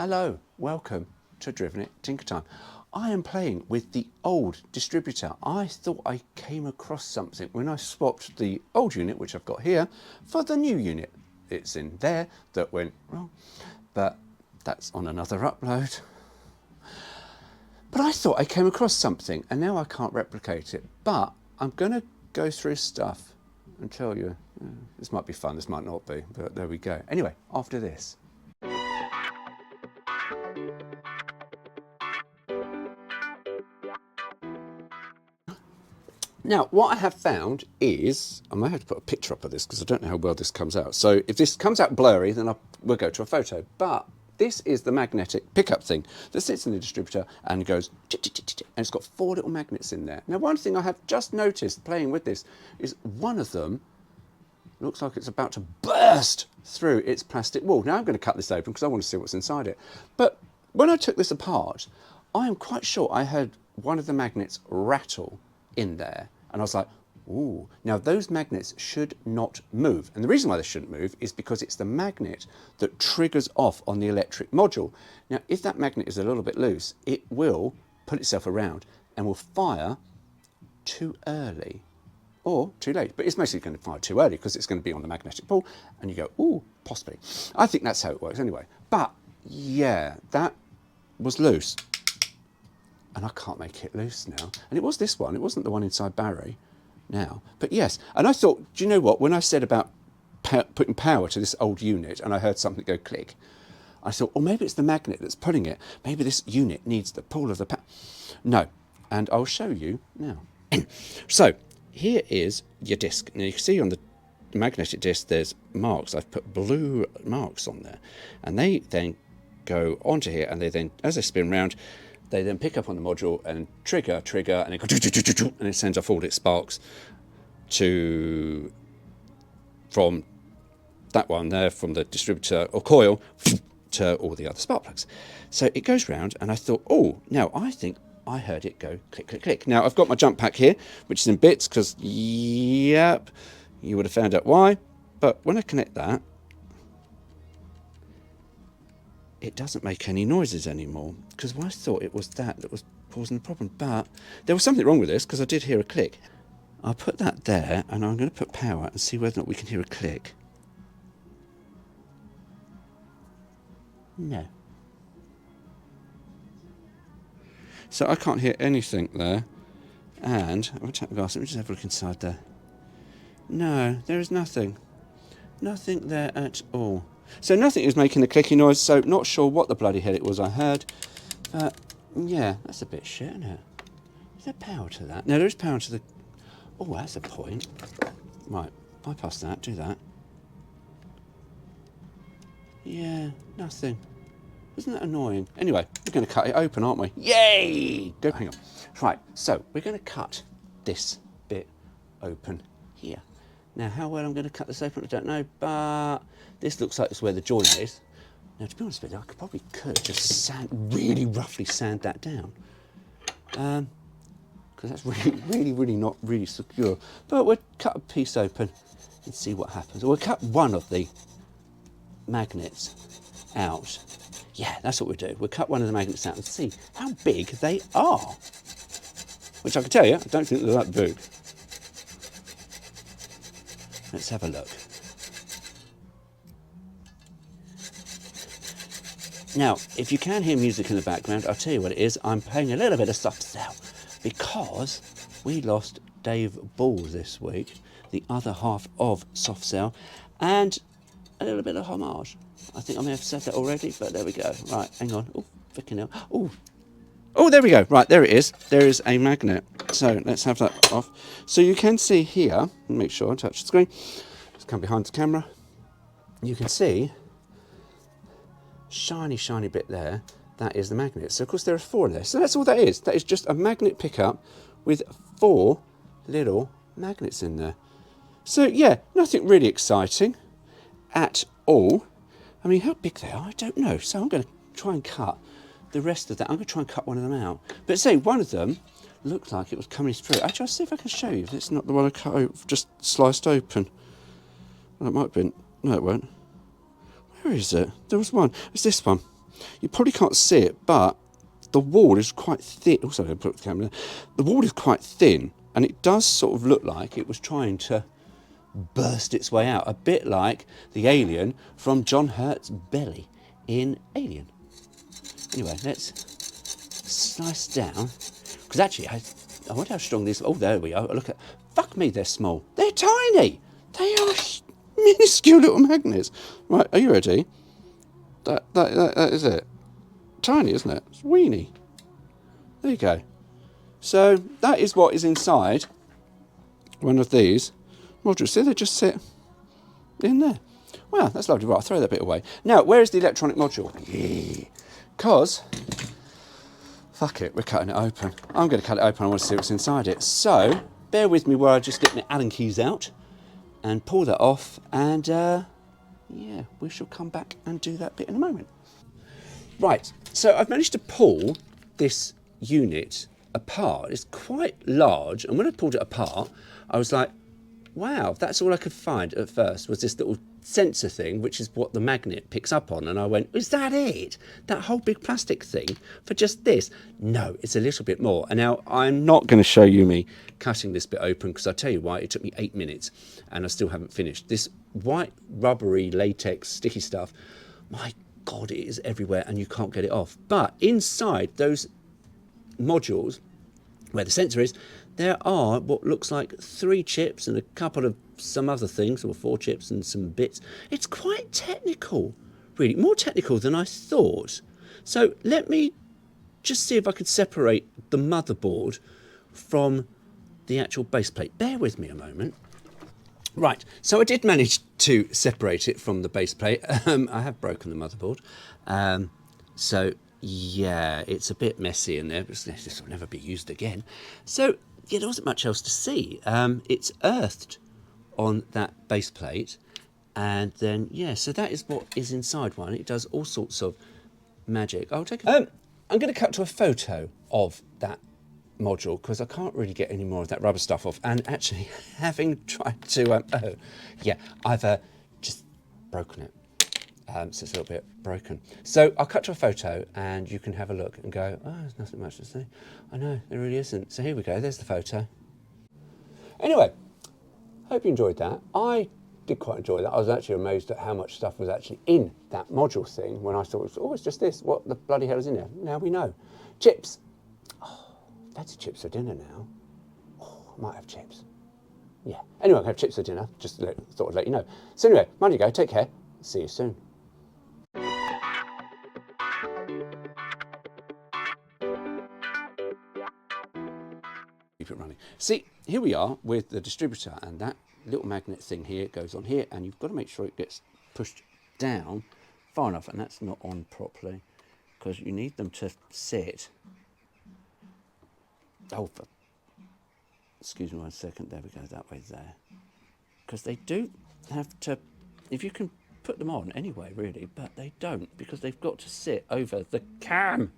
Hello, welcome to Driven It Tinker Time. I am playing with the old distributor. I thought I came across something when I swapped the old unit, which I've got here, for the new unit. It's in there that went wrong, but that's on another upload. But I thought I came across something and now I can't replicate it. But I'm going to go through stuff and tell you. This might be fun, this might not be, but there we go. Anyway, after this. Now, what I have found is, I might have to put a picture up of this because I don't know how well this comes out. So if this comes out blurry, then we'll go to a photo. But this is the magnetic pickup thing that sits in the distributor and goes, and it's got 4 little magnets in there. Now, one thing I have just noticed playing with this is one of them looks like it's about to burst through its plastic wall. Now, I'm going to cut this open because I want to see what's inside it. But when I took this apart, I am quite sure I heard one of the magnets rattle in there. And I was like, ooh. Now, those magnets should not move. And the reason why they shouldn't move is because it's the magnet that triggers off on the electric module. Now, if that magnet is a little bit loose, it will put itself around and will fire too early or too late. But it's mostly going to fire too early because it's going to be on the magnetic pole. And you go, ooh, possibly. I think that's how it works anyway. But yeah, that was loose. And I can't make it loose now. And it was this one. It wasn't the one inside Barry now. But yes. And I thought, do you know what? When I said about putting power to this old unit and I heard something go click, I thought, oh, maybe it's the magnet that's pulling it. Maybe this unit needs the pull of the power. No. And I'll show you now. So here is your disc. Now you can see on the magnetic disc there's marks. I've put blue marks on there. And they then go onto here and they then, as they spin round, they then pick up on the module and trigger, and it goes, and it sends off all its sparks from that one there, from the distributor or coil, to all the other spark plugs. So it goes round, and I thought, oh, now I think I heard it go click, click, click. Now I've got my jump pack here, which is in bits, because, yep, you would have found out why. But when I connect that, it doesn't make any noises anymore, because I thought it was that was causing the problem. But there was something wrong with this, because I did hear a click. I'll put that there, and I'm going to put power and see whether or not we can hear a click. No. So I can't hear anything there. And I'm going to take my glass. Let me just have a look inside there. No, there is nothing. Nothing there at all. So nothing is making the clicking noise, so not sure what the bloody hell it was I heard. But, yeah, that's a bit shit, isn't it? Is there power to that? No, there is power to the... Oh, that's a point. Right, bypass that, do that. Yeah, nothing. Isn't that annoying? Anyway, we're going to cut it open, aren't we? Yay! Go, hang on. Right, so we're going to cut this bit open here. Now, how well I'm going to cut this open, I don't know, but this looks like it's where the joint is. Now, to be honest with you, I could just really roughly sand that down. Because that's really not really secure. But we'll cut a piece open and see what happens. We'll cut one of the magnets out. Yeah, that's what we'll do. We'll cut one of the magnets out and see how big they are. Which I can tell you, I don't think they're that big. Let's have a look. Now, if you can hear music in the background, I'll tell you what it is. I'm playing a little bit of soft cell because we lost Dave Ball this week, the other half of soft cell, and a little bit of homage. I think I may have said that already, but there we go. Right, hang on. Oh, freaking hell. Oh, there we go. Right, there it is. There is a magnet. So let's have that off. So you can see here, make sure I touch the screen. Just come behind the camera. You can see shiny bit there. That is the magnet. So of course there are 4 there. So that's all that is. That is just a magnet pickup with 4 little magnets in there. So yeah, nothing really exciting at all. I mean, how big they are, I don't know. So I'm going to try and cut the rest of that. I'm going to try and cut one of them out. But say one of them looked like it was coming through. Actually, I'll see if I can show you if it's not the one I cut just sliced open. Well, it might have been. No, it won't. Where is it? There was one. It's this one. You probably can't see it, but the wall is quite thin. Also, I'm going to put the camera there. The wall is quite thin, and it does sort of look like it was trying to burst its way out, a bit like the alien from John Hurt's belly in Alien. Anyway, let's slice down, because actually, I wonder how strong these. Oh, there we are. Look at. Fuck me, they're small. They're tiny. They are minuscule little magnets. Right, are you ready? That is it. Tiny, isn't it? It's weeny. There you go. So that is what is inside one of these modules. See, they just sit in there. Wow, that's lovely. Right, I'll throw that bit away. Now, where is the electronic module? Because, fuck it, we're cutting it open. I'm going to cut it open. I want to see what's inside it. So, bear with me where I just get my Allen keys out and pull that off. And, yeah, we shall come back and do that bit in a moment. Right, so I've managed to pull this unit apart. It's quite large, and when I pulled it apart, I was like, wow, that's all I could find at first was this little sensor thing, which is what the magnet picks up on. And I went, is that it? That whole big plastic thing for just this? No, it's a little bit more. And now I'm not going to show you me cutting this bit open, because I'll tell you why, it took me 8 minutes and I still haven't finished. This white rubbery latex sticky stuff, my God, it is everywhere and you can't get it off. But inside those modules, where the sensor is, there are what looks like 3 chips and a couple of some other things, or 4 chips and some bits. It's quite technical, really, more technical than I thought. So let me just see if I could separate the motherboard from the actual base plate. Bear with me a moment. Right, so I did manage to separate it from the base plate. I have broken the motherboard. So, yeah, it's a bit messy in there, but this will never be used again. So, yeah, there wasn't much else to see. It's earthed on that base plate. And then, yeah, so that is what is inside one. It does all sorts of magic. I'll take a... I'm going to cut to a photo of that module, because I can't really get any more of that rubber stuff off. And actually, having tried to, oh, yeah, I've just broken it. So it's a little bit broken. So I'll cut to a photo and you can have a look and go, oh, there's nothing much to see. I know, there really isn't. So here we go, there's the photo. Anyway, hope you enjoyed that. I did quite enjoy that. I was actually amazed at how much stuff was actually in that module thing when I thought, oh, it's just this. What the bloody hell is in there? Now we know. Chips. Fancy chips for dinner now. Oh, I might have chips. Yeah. Anyway, I have chips for dinner. Just thought I'd let you know. So anyway, mind you go. Take care. See you soon. Keep it running. See, here we are with the distributor, and that little magnet thing here goes on here, and you've got to make sure it gets pushed down far enough, and that's not on properly because you need them to sit. Oh, excuse me 1 second. There we go. That way there. Because they do have to, if you can put them on anyway, really, but they don't, because they've got to sit over the cam.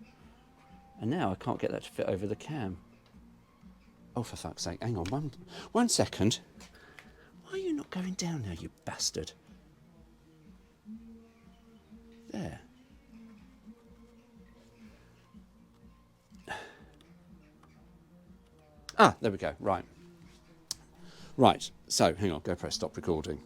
And now I can't get that to fit over the cam. Oh, for fuck's sake. Hang on. One second. Why are you not going down now, you bastard? There. Ah, there we go. Right. Right. So, hang on. Go press stop recording.